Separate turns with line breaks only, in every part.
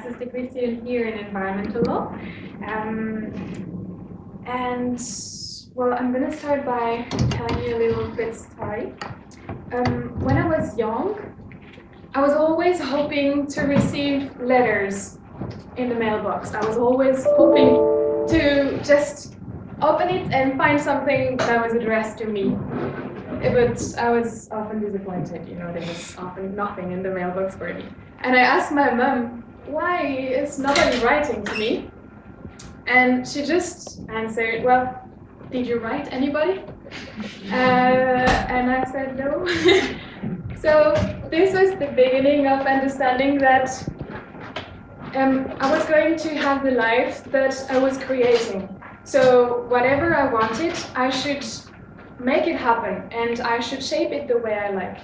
master's degree student here in environmental law. And well, I'm going to start by telling you a little bit story. When I was young, I was always hoping to receive letters in the mailbox. I was always hoping to just open it and find something that was addressed to me. But I was often disappointed, there was often nothing in the mailbox for me. And I asked my mom, why is nobody writing to me? And she just answered, well, did you write anybody? And I said no. So this was the beginning of understanding that I was going to have the life that I was creating. So whatever I wanted, I should make it happen, and I should shape it the way I like.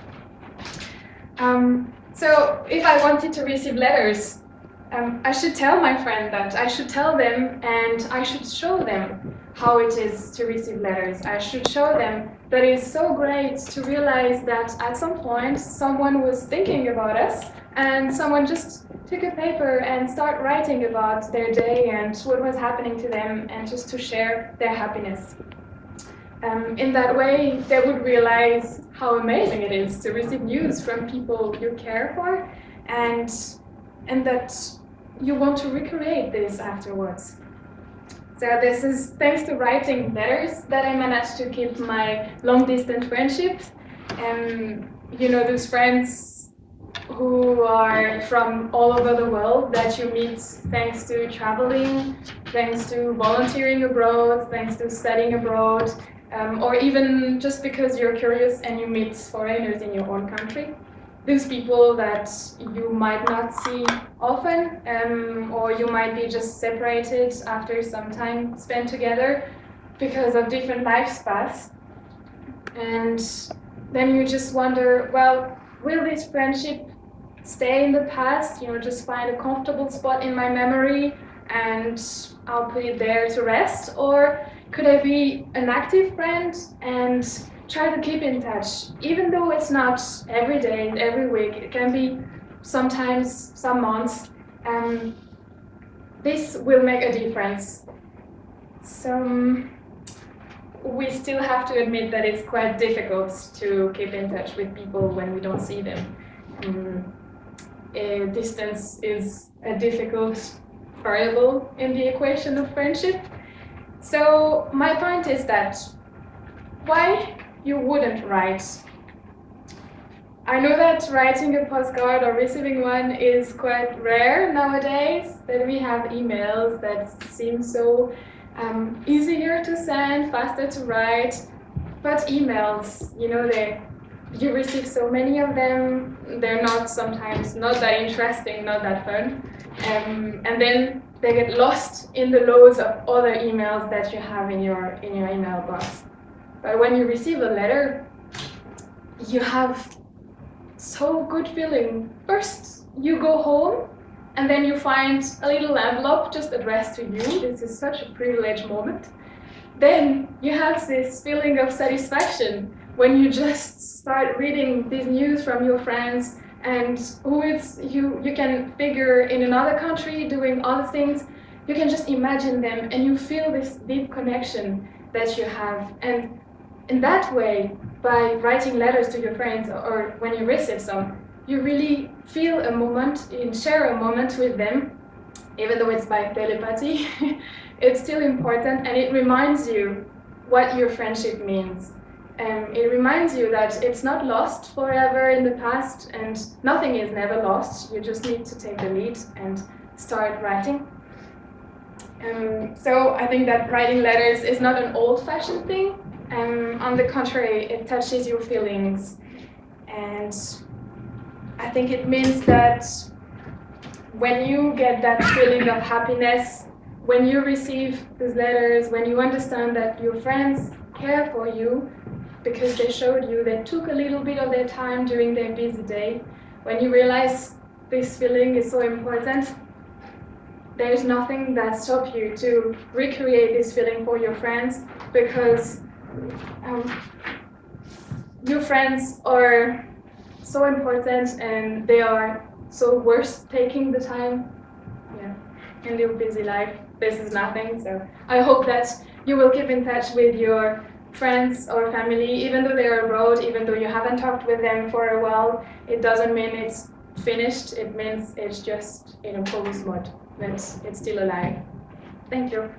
So if I wanted to receive letters, I should tell my friend that. I should tell them, and I should show them how it is to receive letters. I should show them that it's so great to realize that at some point someone was thinking about us, and someone just took a paper and started writing about their day and what was happening to them, and just to share their happiness. In that way, they would realize how amazing it is to receive news from people you care for, and that you want to recreate this afterwards. So this is thanks to writing letters that I managed to keep my long-distance friendships. Those friends who are from all over the world that you meet thanks to traveling, thanks to volunteering abroad, thanks to studying abroad, or even just because you're curious and you meet foreigners in your own country. Those people that you might not see often, or you might be just separated after some time spent together because of different life paths. And then you just wonder, well, will this friendship stay in the past, just find a comfortable spot in my memory and I'll put it there to rest? Or could I be an active friend and try to keep in touch, even though it's not every day, every week, it can be sometimes some months. This will make a difference. So we still have to admit that it's quite difficult to keep in touch with people when we don't see them. Distance is a difficult variable in the equation of friendship. So my point is that why you wouldn't write. I know that writing a postcard or receiving one is quite rare nowadays, that we have emails that seem so easier to send, faster to write, but emails, you receive so many of them, they're sometimes not that interesting, not that fun, and then they get lost in the loads of other emails that you have in your email box. But when you receive a letter, you have so good feeling. First, you go home, and then you find a little envelope just addressed to you. This is such a privileged moment. Then you have this feeling of satisfaction when you just start reading these news from your friends, and who is you can figure in another country doing other things. You can just imagine them, and you feel this deep connection that you have. And in that way, by writing letters to your friends or when you receive some, you really feel a moment and share a moment with them, even though it's by telepathy. It's still important, and it reminds you what your friendship means. It reminds you that it's not lost forever in the past, and nothing is never lost. You just need to take the lead and start writing. So I think that writing letters is not an old-fashioned thing. On the contrary, it touches your feelings, and I think it means that when you get that feeling of happiness, when you receive these letters, when you understand that your friends care for you because they showed you, they took a little bit of their time during their busy day, when you realize this feeling is so important, there's nothing that stops you to recreate this feeling for your friends, because your friends are so important and they are so worth taking the time in your busy life, this is nothing. So I hope that you will keep in touch with your friends or family, even though they are abroad, even though you haven't talked with them for a while. It doesn't mean it's finished. It means it's just in a pause mode, but it's still alive. Thank you.